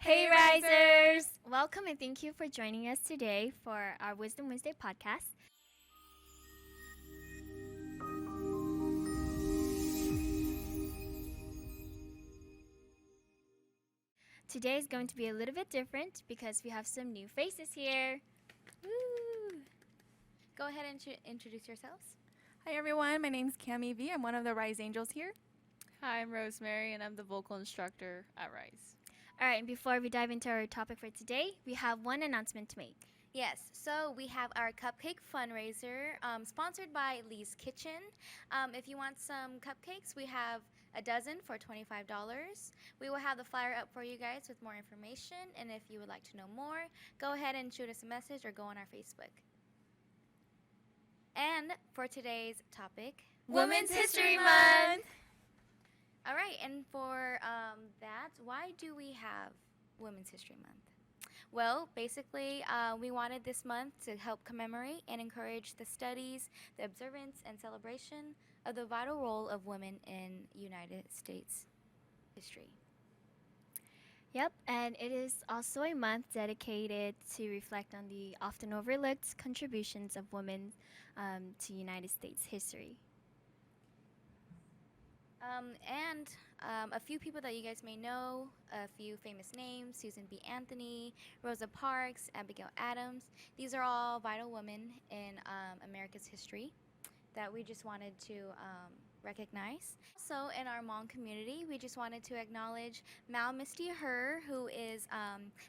Hey Risers! Welcome and thank you for joining us today for our Wisdom Wednesday podcast. Today is going to be a little bit different because we have some new faces here. Woo! Go ahead and introduce yourselves. Hi everyone, my name's Cami V. I'm one of the Rise Angels here. Hi, I'm Rosemary, and I'm the vocal instructor at Rise. All right, and before we dive into our topic for today, we have one announcement to make. Yes, so we have our cupcake fundraiser sponsored by Lee's Kitchen. If you want some cupcakes, we have a dozen for $25. We will have the flyer up for you guys with more information, and if you would like to know more, go ahead and shoot us a message or go on our Facebook. And for today's topic, Women's History Month! All right, and for that, why do we have Women's History Month? Well, basically, we wanted this month to help commemorate and encourage the studies, the observance, and celebration of the vital role of women in United States history. Yep, and it is also a month dedicated to reflect on the often overlooked contributions of women to United States history. And a few people that you guys may know, a few famous names: Susan B. Anthony, Rosa Parks, Abigail Adams. These are all vital women in America's history that we just wanted to recognize. So in our Hmong community, we just wanted to acknowledge Mal Misty Her, who is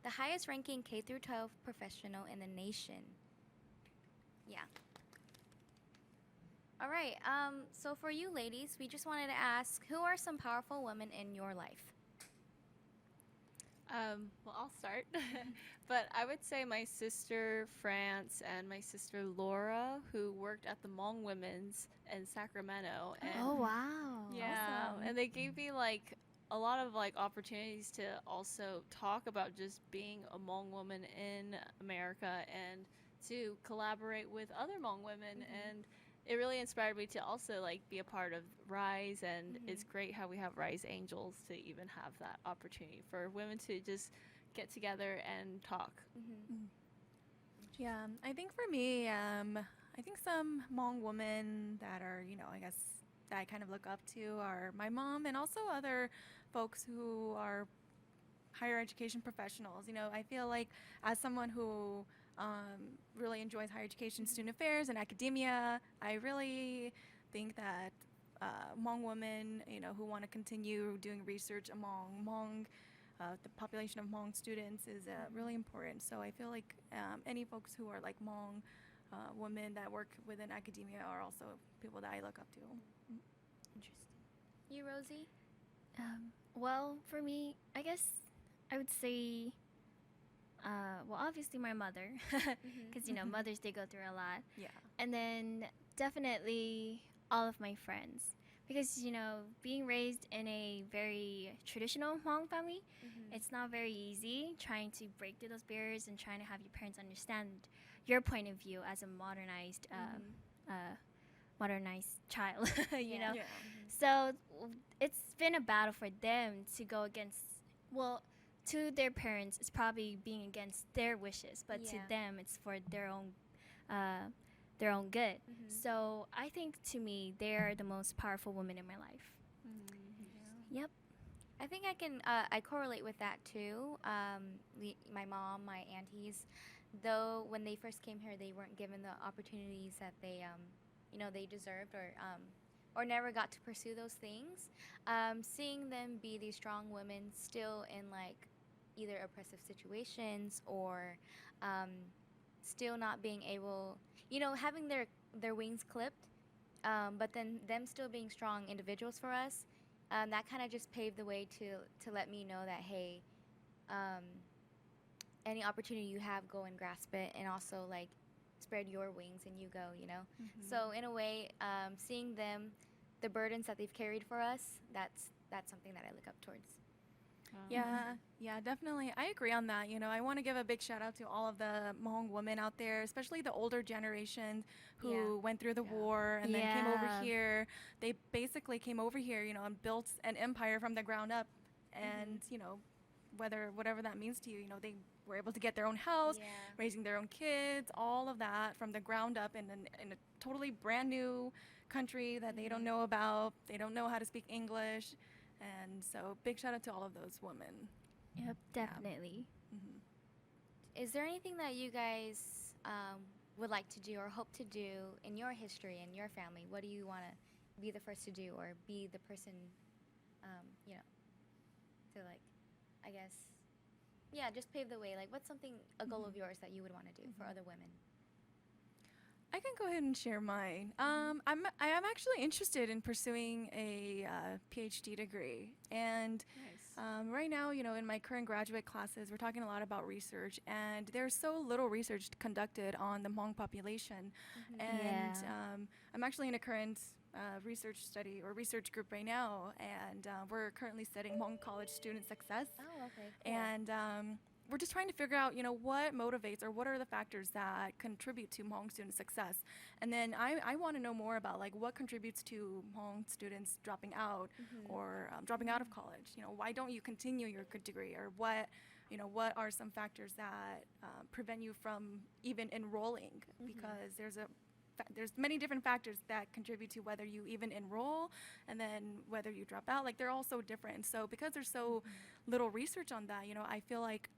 the highest ranking K-12 professional in the nation. Yeah. All right, so for you ladies, we just wanted to ask, who are some powerful women in your life? Well, I'll start. But I would say my sister France and my sister Laura, who worked at the Hmong Women's in Sacramento. And Oh, wow. yeah, Awesome. and they gave me a lot of opportunities to also talk about just being a Hmong woman in America and to collaborate with other Hmong women and it really inspired me to also be a part of Rise, and it's great how we have Rise Angels to even have that opportunity for women to just get together and talk. Yeah, I think for me, I think some Hmong women that are, I guess that I kind of look up to are my mom and also other folks who are higher education professionals. I feel like as someone who really enjoys higher education, student affairs, and academia, I really think that Hmong women, who want to continue doing research among Hmong, the population of Hmong students is really important. So I feel like any folks who are like Hmong women that work within academia are also people that I look up to. Interesting. You, Rosie? Well, for me, I guess I would say, obviously my mother, because, mothers, they go through a lot. Yeah. And then definitely all of my friends. Because, being raised in a very traditional Hmong family, it's not very easy trying to break through those barriers and trying to have your parents understand your point of view as a modernized child, you know? Yeah. So it's been a battle for them to go against, to their parents, it's probably being against their wishes, but to them, it's for their own good. So I think to me, they're the most powerful women in my life. Yep. I think I correlate with that too. My mom, my aunties, though when they first came here, they weren't given the opportunities that they deserved or never got to pursue those things. Seeing them be these strong women still in either oppressive situations or still not being able, having their wings clipped, but then them still being strong individuals for us, that kind of just paved the way to let me know that, hey, any opportunity you have, go and grasp it, and also spread your wings and you go, So in a way, seeing them, the burdens that they've carried for us, that's something that I look up towards. Yeah, definitely. I agree on that. I want to give a big shout out to all of the Hmong women out there, especially the older generation who went through the war and then came over here. They basically came over here, and built an empire from the ground up and, whatever that means to you. You know, they were able to get their own house, Yeah. raising their own kids, all of that from the ground up in a totally brand new country that they don't know about. They don't know how to speak English. And so big shout out to all of those women. Yep, definitely. Hmm. Is there anything that you guys would like to do or hope to do in your history and your family? What do you want to be the first to do or be the person, you know, to like, I guess, yeah, just pave the way. Like, what's something, a goal of yours that you would want to do for other women? I can go ahead and share mine. I am actually interested in pursuing a PhD degree, and Nice. right now, you know, in my current graduate classes, we're talking a lot about research, and there's so little research conducted on the Hmong population, and Yeah. I'm actually in a current research study or research group right now, and we're currently studying Hmong college student success, Oh, okay. Cool. and we're just trying to figure out, you know, what motivates or what are the factors that contribute to Hmong student success. And then I want to know more about like what contributes to Hmong students dropping out or dropping out of college. You know, why don't you continue your good degree, or what, you know, what are some factors that prevent you from even enrolling? Because there's many different factors that contribute to whether you even enroll and then whether you drop out. Like they're all so different. So because there's so little research on that, you know, I feel like,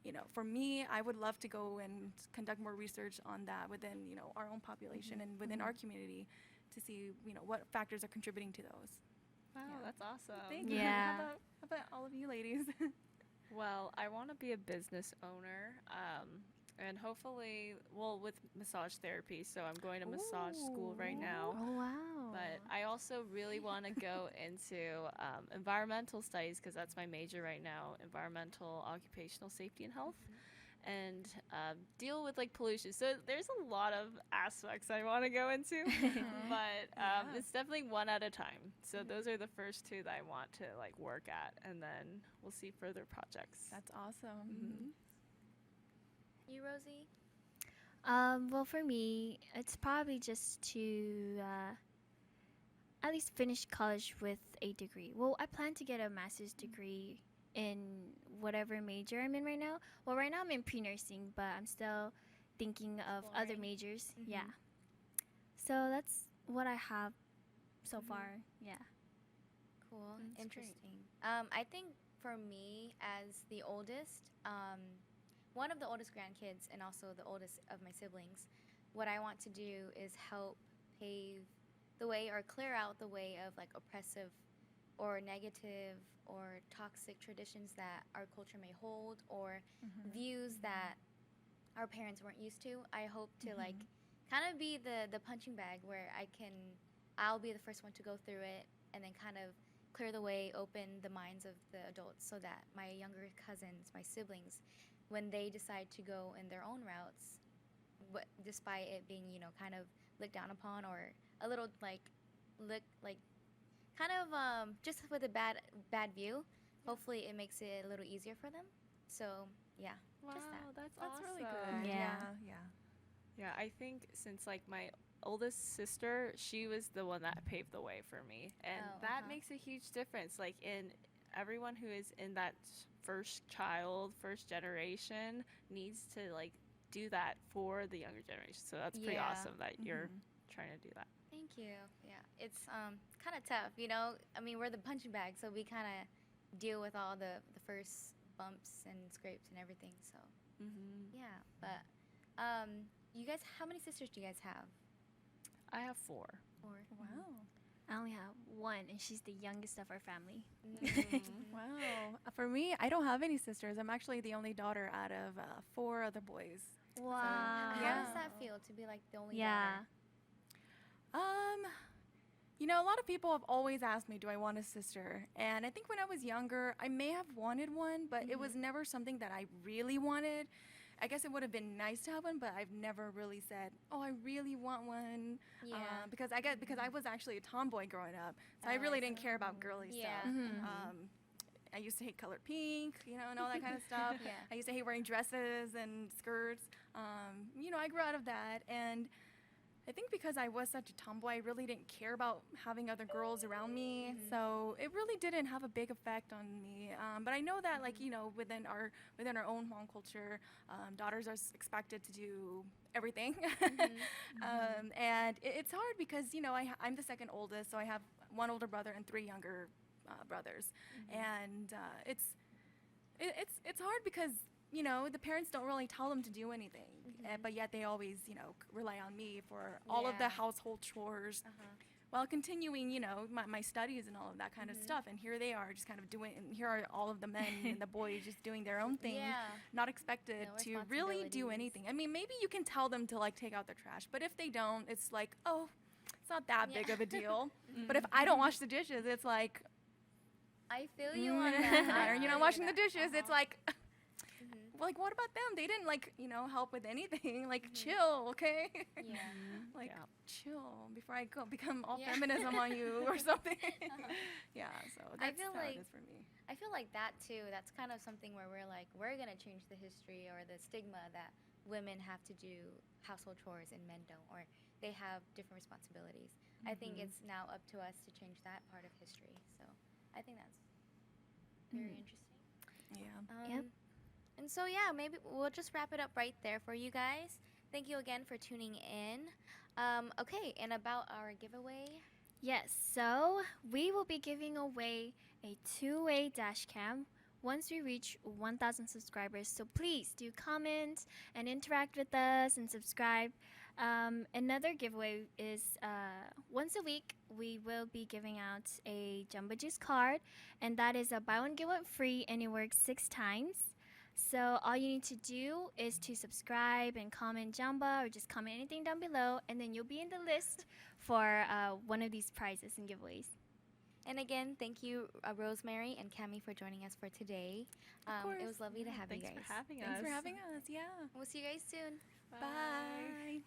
you know, for me, I would love to go and conduct more research on that within, you know, our own population and within our community to see, you know, what factors are contributing to those. Wow, Yeah. that's awesome. Thank you. Yeah. How about all of you ladies? Well, I want to be a business owner, and hopefully, well, with massage therapy. So I'm going to massage school right now. Oh wow. But I also really want to go into environmental studies because that's my major right now, environmental occupational safety and health, and deal with like pollution. So there's a lot of aspects I want to go into, but it's definitely one at a time. So those are the first two that I want to like work at, and then we'll see further projects. That's awesome. Mhm. You, Rosie? Well, for me, it's probably just to at least finish college with a degree. Well, I plan to get a master's degree in whatever major I'm in right now. Well, right now I'm in pre-nursing, but I'm still thinking of other Exploring. majors. Yeah. So that's what I have so far. Yeah. Cool. That's great. Interesting. I think for me, as the oldest, one of the oldest grandkids and also the oldest of my siblings, what I want to do is help pave the way or clear out the way of like oppressive or negative or toxic traditions that our culture may hold or views that our parents weren't used to. I hope to like kind of be the punching bag where I'll be the first one to go through it and then kind of clear the way, open the minds of the adults so that my younger cousins, my siblings, when they decide to go in their own routes, despite it being, you know, kind of looked down upon or a little like look like kind of just with a bad view, hopefully it makes it a little easier for them. So yeah, Wow, just that. that's That's really awesome. good. Yeah. Yeah. Yeah, I think since like my oldest sister, she was the one that paved the way for me, and Oh, that makes a huge difference. Like in everyone who is in that first child, first generation needs to like do that for the younger generation. So that's pretty Yeah. awesome that you're trying to do that. Thank you. Yeah, it's kind of tough, you know. I mean, we're the punching bag, so we kind of deal with all the first bumps and scrapes and everything. So Mm-hmm. yeah, but you guys, how many sisters do you guys have? I have 4. Or Wow. I only have one, and she's the youngest of our family. Wow. For me, I don't have any sisters. I'm actually the only daughter out of 4 other boys. Wow. How Yeah. does that feel to be like the only Yeah. daughter? You know, a lot of people have always asked me, do I want a sister? And I think when I was younger, I may have wanted one, but it was never something that I really wanted. I guess it would have been nice to have one, but I've never really said, "Oh, I really want one." Yeah. Because I was actually a tomboy growing up, so I Oh, really I didn't see. care about girly Yeah. stuff. Mhm. I used to hate color pink, you know, and all that kind of stuff. Yeah. I used to hate wearing dresses and skirts. You know, I grew out of that, and I think because I was such a tomboy, I really didn't care about having other girls around me. So it really didn't have a big effect on me. But I know that, like, within our own Hmong culture, daughters are expected to do everything. And it's hard because I'm the second oldest, so I have one older brother and three younger brothers, and it's hard because the parents don't really tell them to do anything, but yet they always rely on me for all of the Yeah. household chores while continuing my studies and all of that kind of stuff. And here they are just kind of doing, and here are all of the men and the boys just doing their own thing, Yeah. not expected No to really do responsibilities. anything. I mean, maybe you can tell them to like take out their trash, but if they don't, it's like, oh, it's not that Yeah. big of a deal. But if I don't wash the dishes, it's like, I feel you on that. why I are you feel not washing the that. dishes? It's like, like, what about them? They didn't help with anything. Like, chill, okay? Yeah. Like, Yeah. chill before I become all Yeah. feminism on you or something. Yeah, so I that's feel how like- it is for me. I feel like that too. That's kind of something where we're like, we're gonna change the history or the stigma that women have to do household chores and men don't, or they have different responsibilities. I think it's now up to us to change that part of history. So I think that's very interesting. Yeah. Yep. And so yeah, maybe we'll just wrap it up right there for you guys. Thank you again for tuning in. Okay, and about our giveaway. Yes, so we will be giving away a two-way dash cam once we reach 1,000 subscribers. So please do comment and interact with us and subscribe. Another giveaway is once a week we will be giving out a Jumbo Juice card, and that is a buy one get one free, and it works 6 times. So all you need to do is to subscribe and comment Jamba or just comment anything down below, and then you'll be in the list for one of these prizes and giveaways. And again, thank you, Rosemary and Cami, for joining us for today. Of course. It was lovely to have Thanks you guys. for having Thanks us. for having us. Yeah. We'll see you guys soon. Bye.